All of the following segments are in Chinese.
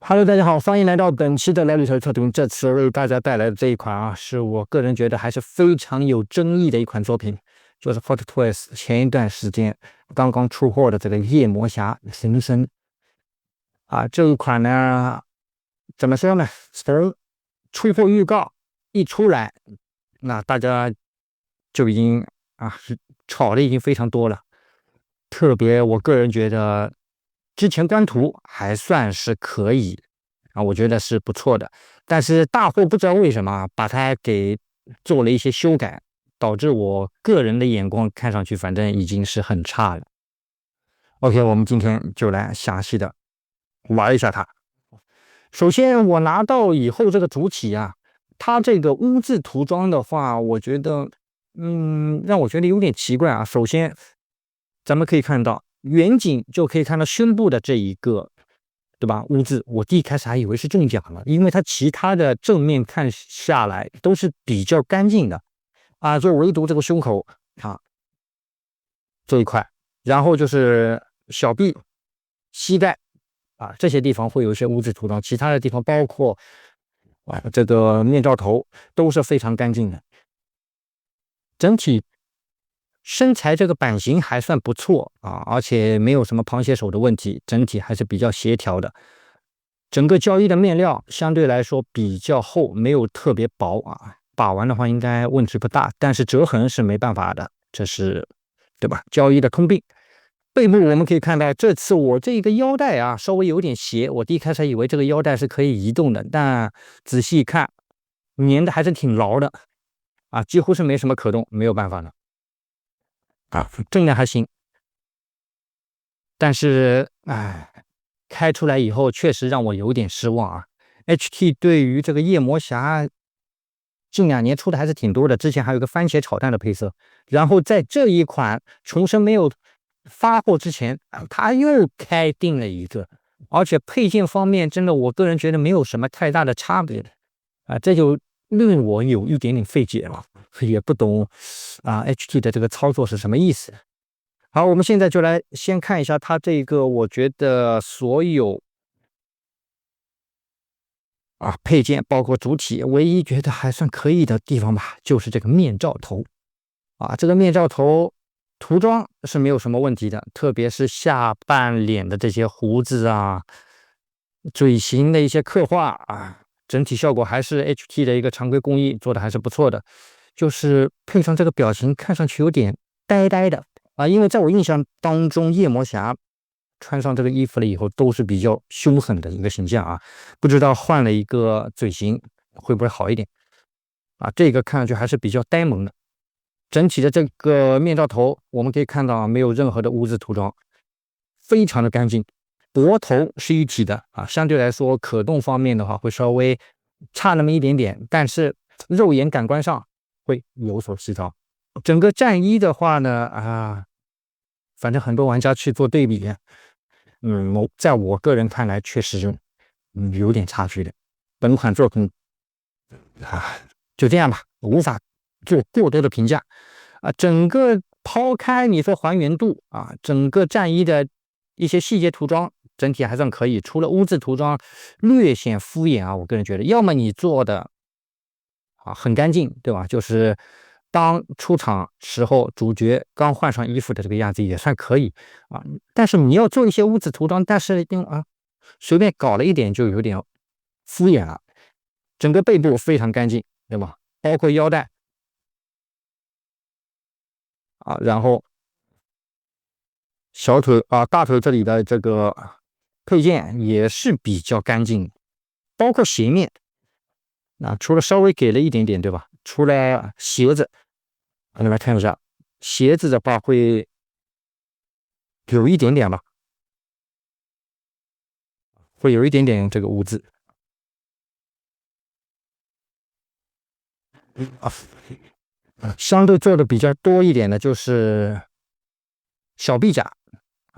Hello，大家好，欢迎来到本期的来旅头测评。这次为大家带来的这一款是我个人觉得还是非常有争议的一款作品，就是 Hot Toys 前一段时间刚刚出货的这个夜魔侠行深这一款呢，怎么说呢？从出货预告一出来，那大家就已经炒的已经非常多了。特别我个人觉得，之前官图还算是可以我觉得是不错的，但是大货不知道为什么把它给做了一些修改，导致我个人的眼光看上去反正已经是很差了。OK， 我们今天就来详细的玩一下它。首先我拿到以后这个主体它这个污渍涂装的话，我觉得让我觉得有点奇怪首先咱们可以看到远景就可以看到胸部的这一个，对吧？污渍，我第一开始还以为是中奖了，因为它其他的正面看下来都是比较干净的就唯独这个胸口这一块，然后就是小臂、膝盖这些地方会有一些污渍涂装，其他的地方包括这个面罩头都是非常干净的。整体身材这个版型还算不错而且没有什么螃蟹手的问题，整体还是比较协调的。整个胶衣的面料相对来说比较厚，没有特别薄把玩的话应该问题不大，但是折痕是没办法的，这是对吧？胶衣的通病。背部我们可以看到，这次我这个腰带稍微有点斜，我第一开始以为这个腰带是可以移动的，但仔细一看粘的还是挺牢的几乎是没什么可动，没有办法的重量还行，但是开出来以后确实让我有点失望HT 对于这个夜魔侠近2年出的还是挺多的，之前还有个番茄炒蛋的配色，然后在这一款重生没有发货之前他又开定了一个，而且配件方面真的我个人觉得没有什么太大的差别这就令我有一点点费解了，也不懂HT 的这个操作是什么意思。好，我们现在就来先看一下它这个，我觉得所有配件包括主体，唯一觉得还算可以的地方吧，就是这个面罩头这个面罩头涂装是没有什么问题的，特别是下半脸的这些胡子嘴型的一些刻画整体效果还是 HT 的一个常规工艺做的还是不错的，就是配上这个表情看上去有点呆呆的因为在我印象当中夜魔侠穿上这个衣服了以后都是比较凶狠的一个形象不知道换了一个嘴型会不会好一点这个看上去还是比较呆萌的。整体的这个面罩头我们可以看到没有任何的污渍涂装，非常的干净。脖头是一体的相对来说可动方面的话会稍微差那么一点点，但是肉眼感官上会有所失调。整个战衣的话呢反正很多玩家去做对比在我个人看来确实有点差距的。本款作品就这样吧，无法做过多的评价整个抛开你说还原度整个战衣的一些细节涂装整体还算可以，除了污渍涂装略显敷衍我个人觉得要么你做的很干净，对吧？就是当出场时候主角刚换上衣服的这个样子也算可以但是你要做一些污渍涂装，但是随便搞了一点就有点敷衍了。整个背部非常干净，对吧？包括腰带然后小腿大腿这里的这个配件也是比较干净，包括鞋面除了稍微给了一点点，对吧？除了鞋子你来看一下，鞋子的话会有一点点吧，会有一点点这个污渍相对做的比较多一点的就是小臂甲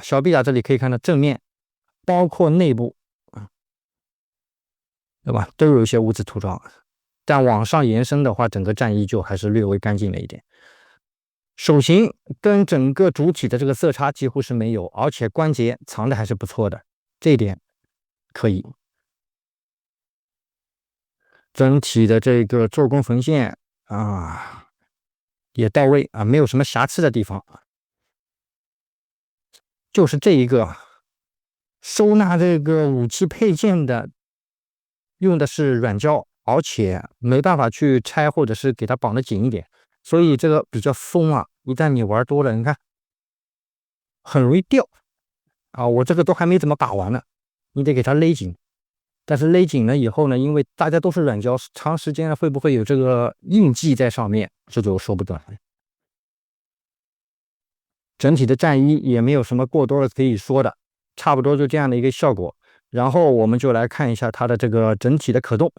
小臂甲这里可以看到正面包括内部对吧，都有一些污渍涂装，但往上延伸的话整个战衣就还是略微干净了一点。手型跟整个主体的这个色差几乎是没有，而且关节藏的还是不错的，这一点可以整体的这个做工缝线啊也到位啊，没有什么瑕疵的地方。就是这一个收纳这个武器配件的，用的是软胶，而且没办法去拆，或者是给它绑得紧一点，所以这个比较松啊。一旦你玩多了，你看很容易掉啊。我这个都还没怎么打完呢，你得给它勒紧。但是勒紧了以后呢，因为大家都是软胶，长时间会不会有这个印记在上面，这就说不准。整体的战衣也没有什么过多的可以说的，差不多就这样的一个效果。然后我们就来看一下它的这个整体的可动。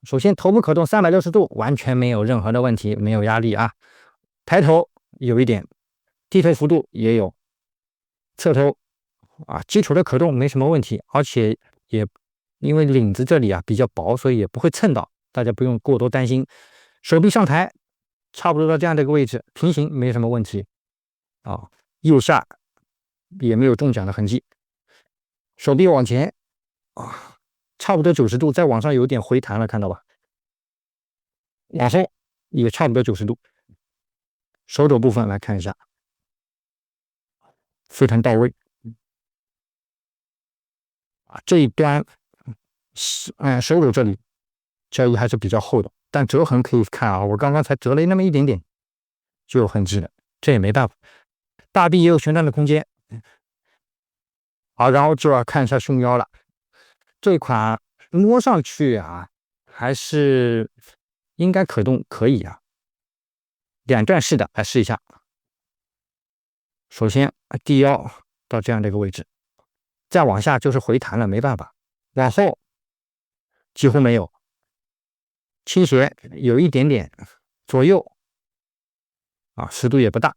首先头部可动360度，完全没有任何的问题，没有压力啊。抬头有一点，低头幅度也有，侧头啊基础的可动没什么问题，而且也因为领子这里啊比较薄，所以也不会蹭到，大家不用过多担心。手臂上抬差不多到这样的一个位置，平行没什么问题啊。右下也没有中奖的痕迹，手臂往前啊，差不多90度，再往上有点回弹了，看到吧？往后也差不多90度。手肘部分来看一下，非常到位啊。这一端手肘这里胶衣还是比较厚的，但折痕可以看啊，我刚刚才折了那么一点点就有痕迹了，这也没办法。大臂也有旋转的空间。好，然后就要看一下胸腰了。这款摸上去啊，还是应该可动可以啊。两段式的来试一下。首先低腰到这样的一个位置，再往下就是回弹了，没办法。往后几乎没有，倾斜有一点点，左右啊尺度也不大。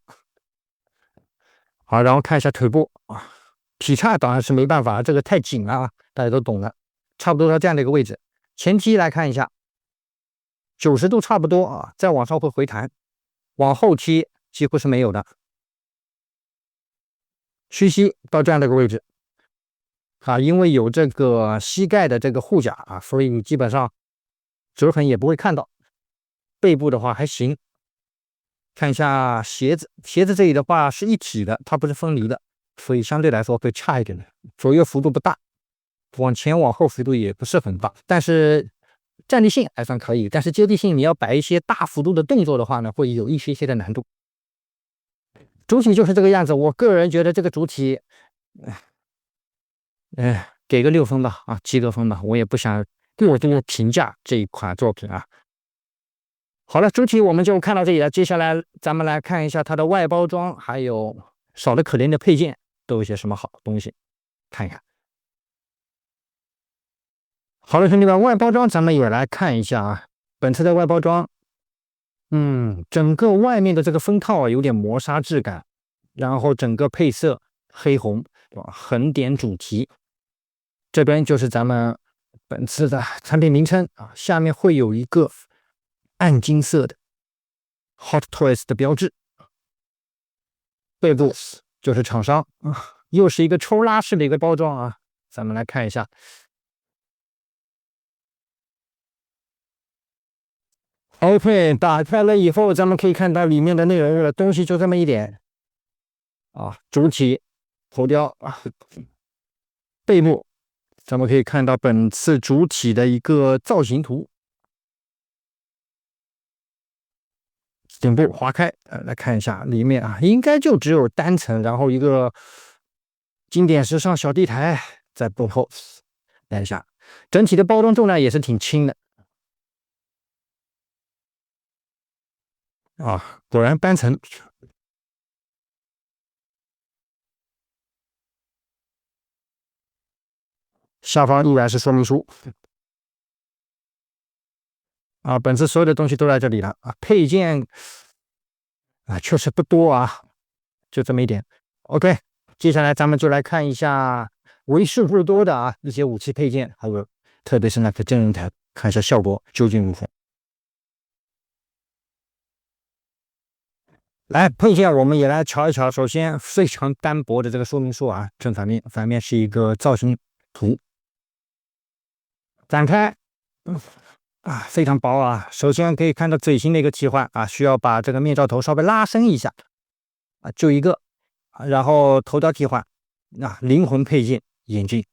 好，然后看一下腿部啊，劈叉当然是没办法，这个太紧了啊，大家都懂了。差不多到这样的一个位置，前踢来看一下，90度差不多啊，再往上会回弹，往后踢几乎是没有的。屈膝到这样的一个位置啊，因为有这个膝盖的这个护甲啊，所以你基本上折痕也不会看到。背部的话还行。看一下鞋子，鞋子这里的话是一体的，它不是分离的，所以相对来说会差一点的。左右幅度不大，往前往后幅度也不是很大，但是站立性还算可以。但是接地性，你要摆一些大幅度的动作的话呢，会有一些的难度。主体就是这个样子，我个人觉得这个主体，给个6分吧，啊，及格分吧，我也不想过多评价这一款作品啊。好了，主体我们就看到这里了，接下来咱们来看一下它的外包装，还有少得可怜的配件都有些什么好东西，看一看。好了，兄弟们，外包装咱们也来看一下啊。本次的外包装，整个外面的这个封套啊有点磨砂质感，然后整个配色黑红，横点主题。这边就是咱们本次的产品名称啊，下面会有一个暗金色的 Hot Toys 的标志，背部就是厂商啊，又是一个抽拉式的一个包装啊。咱们来看一下。OK， 打开了以后，咱们可以看到里面的内容的东西就这么一点啊。主体、头雕啊，背部，咱们可以看到本次主体的一个造型图。顶部划开，来看一下里面啊，应该就只有单层，然后一个经典时尚小地台在背后。看一下，整体的包装重量也是挺轻的啊，果然单层。下方依然是说明书啊，本次所有的东西都在这里了啊，配件啊确实不多啊，就这么一点。OK， 接下来咱们就来看一下为数不多的啊一些武器配件，还有特别是那个真人台，看一下效果究竟如何。来，配件我们也来瞧一瞧。首先，非常单薄的这个说明书啊，正反面，反面是一个造型图。展开，啊，非常薄啊。首先可以看到嘴型的一个替换啊，需要把这个面罩头稍微拉伸一下啊，就一个啊，然后头雕替换啊，灵魂配件眼镜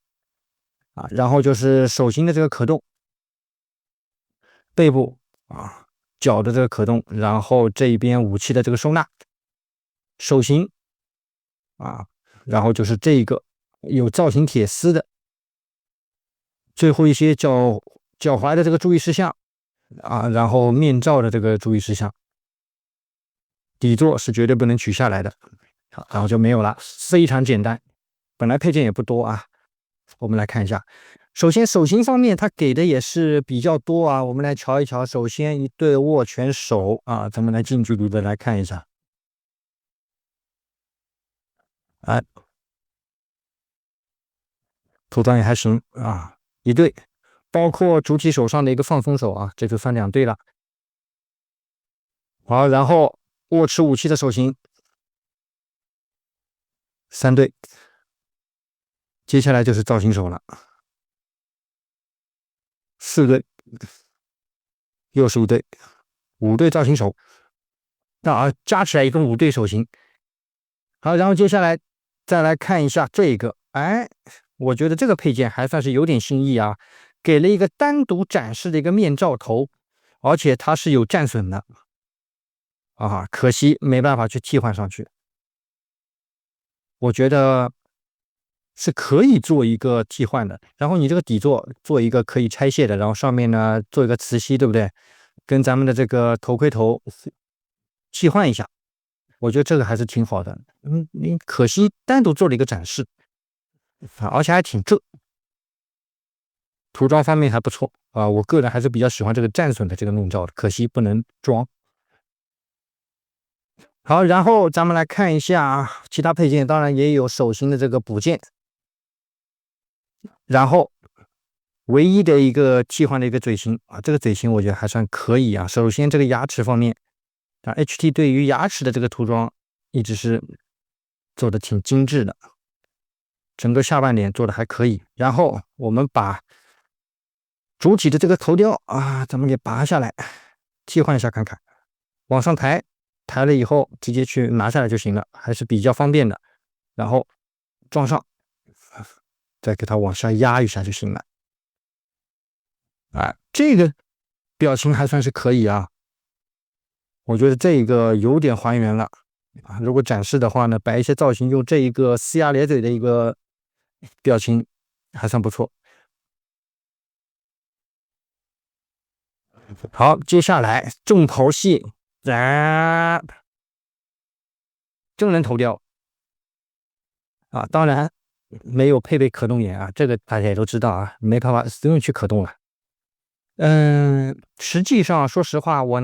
啊，然后就是手型的这个可动，背部啊，脚的这个可动，然后这一边武器的这个收纳，手型啊，然后就是这个有造型铁丝的，最后一些脚踝的这个注意事项啊，然后面罩的这个注意事项，底座是绝对不能取下来的，好，然后就没有了，非常简单。本来配件也不多啊，我们来看一下。首先手型方面，它给的也是比较多啊，我们来瞧一瞧。首先一对握拳手啊，咱们来近距离的来看一下。哎，涂装也还行啊，一对，包括主体手上的一个放松手啊，这就算2对了。好，然后握持武器的手型3对，接下来就是造型手了，4对，又是5对，5对造型手，那加起来一共5对手型。好，然后接下来再来看一下这个，哎，我觉得这个配件还算是有点新意啊，给了一个单独展示的一个面罩头，而且它是有战损的啊，可惜没办法去替换上去。我觉得是可以做一个替换的，然后你这个底座做一个可以拆卸的，然后上面呢做一个磁吸，对不对？跟咱们的这个头盔头替换一下，我觉得这个还是挺好的。你可惜单独做了一个展示啊，而且还挺正，涂装方面还不错啊。我个人还是比较喜欢这个战损的这个面罩的，可惜不能装。好，然后咱们来看一下啊，其他配件，当然也有手型的这个补件，然后唯一的一个替换的一个嘴型啊，这个嘴型我觉得还算可以啊。首先这个牙齿方面啊，HT 对于牙齿的这个涂装一直是做的挺精致的，整个下半脸做的还可以。然后我们把主体的这个头雕啊，咱们给拔下来，替换一下看看，往上抬，抬了以后直接去拿下来就行了，还是比较方便的。然后装上，再给它往下压一下就行了。哎，这个表情还算是可以啊，我觉得这个有点还原了啊。如果展示的话呢，摆一些造型，用这一个呲牙咧嘴的一个表情，还算不错。好，接下来重头戏，真人头雕啊，当然没有配备可动眼啊，这个大家也都知道啊，没办法不用去可动了。实际上说实话，我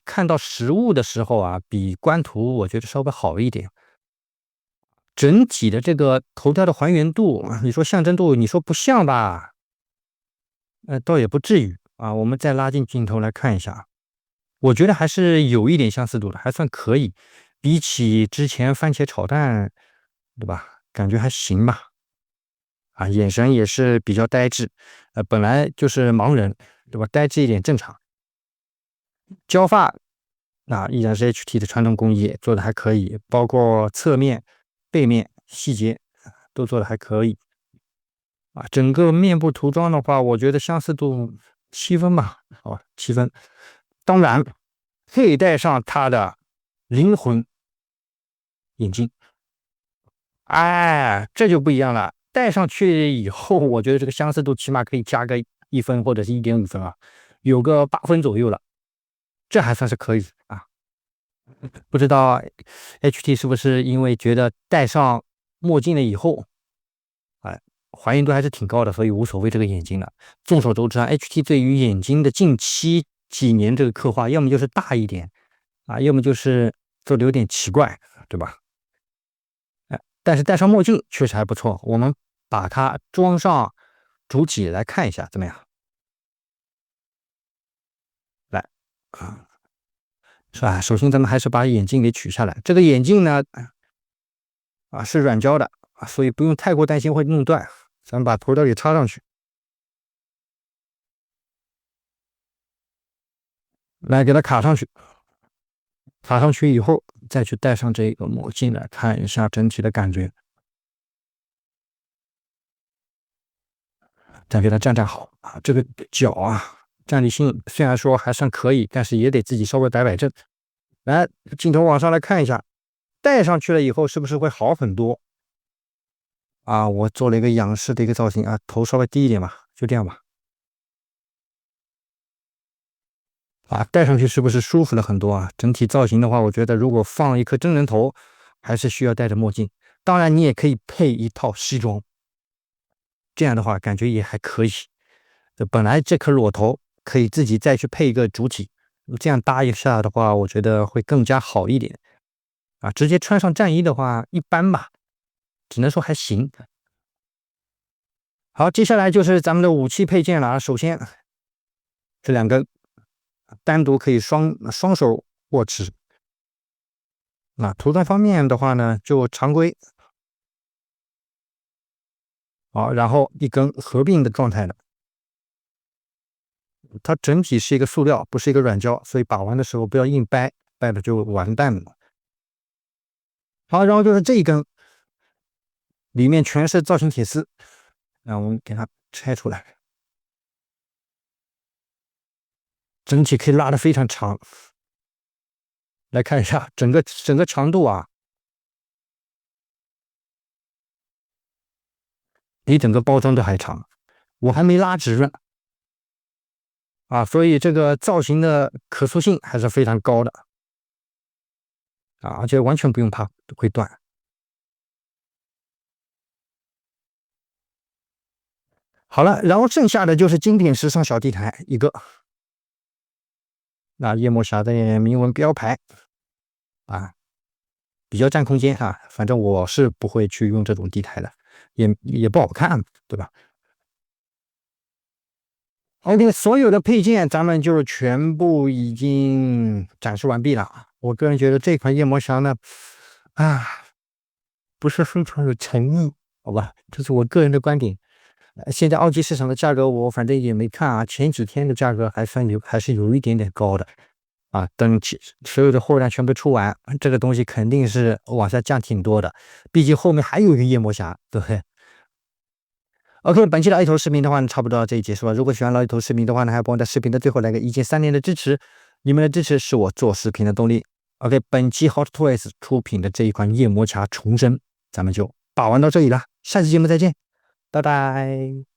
看到实物的时候啊，比官图我觉得稍微好一点。整体的这个头雕的还原度，你说象征度，你说不像吧？倒也不至于啊。我们再拉近镜头来看一下，我觉得还是有一点相似度的，还算可以。比起之前番茄炒蛋，对吧？感觉还行吧。啊，眼神也是比较呆滞，本来就是盲人，对吧？呆滞一点正常。胶发那依然是 HT 的传统工艺，做的还可以，包括侧面、背面细节都做的还可以啊。整个面部涂装的话，我觉得相似度7分吧，好吧，7分。当然，佩戴上它的灵魂眼镜，哎，这就不一样了。戴上去以后，我觉得这个相似度起码可以加个1分或者是1.5分啊，有个8分左右了，这还算是可以啊。不知道 HT 是不是因为觉得戴上墨镜了以后，哎，还原度还是挺高的，所以无所谓这个眼睛了。众所周知啊，HT 对于眼睛的近期几年这个刻画，要么就是大一点啊，要么就是做的有点奇怪，对吧？哎，但是戴上墨镜确实还不错。我们把它装上主体来看一下，怎么样？来啊，是吧？首先咱们还是把眼镜给取下来。这个眼镜呢，啊是软胶的啊，所以不用太过担心会弄断。咱们把头雕给插上去。来给它卡上去，卡上去以后再去戴上这个墨镜来看一下整体的感觉，再给它站好啊。这个脚啊，站立性虽然说还算可以，但是也得自己稍微摆正。来，镜头往上来看一下，戴上去了以后是不是会好很多啊？我做了一个仰视的一个造型啊，头稍微低一点吧，就这样吧。啊，戴上去是不是舒服了很多啊？整体造型的话，我觉得如果放一颗真人头，还是需要戴着墨镜。当然，你也可以配一套西装，这样的话感觉也还可以。本来这颗裸头可以自己再去配一个主体，这样搭一下的话，我觉得会更加好一点。啊，直接穿上战衣的话一般吧，只能说还行。好，接下来就是咱们的武器配件了啊。首先，这两根单独可以双手握持。那图案方面的话呢，就常规。好，然后一根合并的状态的，它整体是一个塑料，不是一个软胶，所以把玩的时候不要硬掰，掰了就完蛋了。好，然后就是这一根，里面全是造型铁丝，那我们给它拆出来，整体可以拉得非常长。来看一下整个长度啊，比整个包装都还长，我还没拉直呢啊，所以这个造型的可塑性还是非常高的啊，而且完全不用怕会断。好了，然后剩下的就是经典时尚小地台一个，那夜幕侠的铭文标牌啊，比较占空间啊，反正我是不会去用这种地台的，也不好看，对吧？OK，所有的配件咱们就全部已经展示完毕了。我个人觉得这款夜魔侠呢，啊，不是非常有诚意，好吧，这是我个人的观点。现在二级市场的价格我反正也没看啊，前几天的价格还是有一点点高的啊。等所有的货量全部出完，这个东西肯定是往下降挺多的，毕竟后面还有一个夜魔侠，对不对？OK，本期的 A 头视频的话呢，差不多到这里结束了。如果喜欢老 A 头视频的话呢，还要帮我在视频的最后来个一键3连的支持，你们的支持是我做视频的动力。OK，本期 Hot Toys 出品的这一款夜魔侠重生，咱们就把玩到这里了，下期节目再见，拜拜。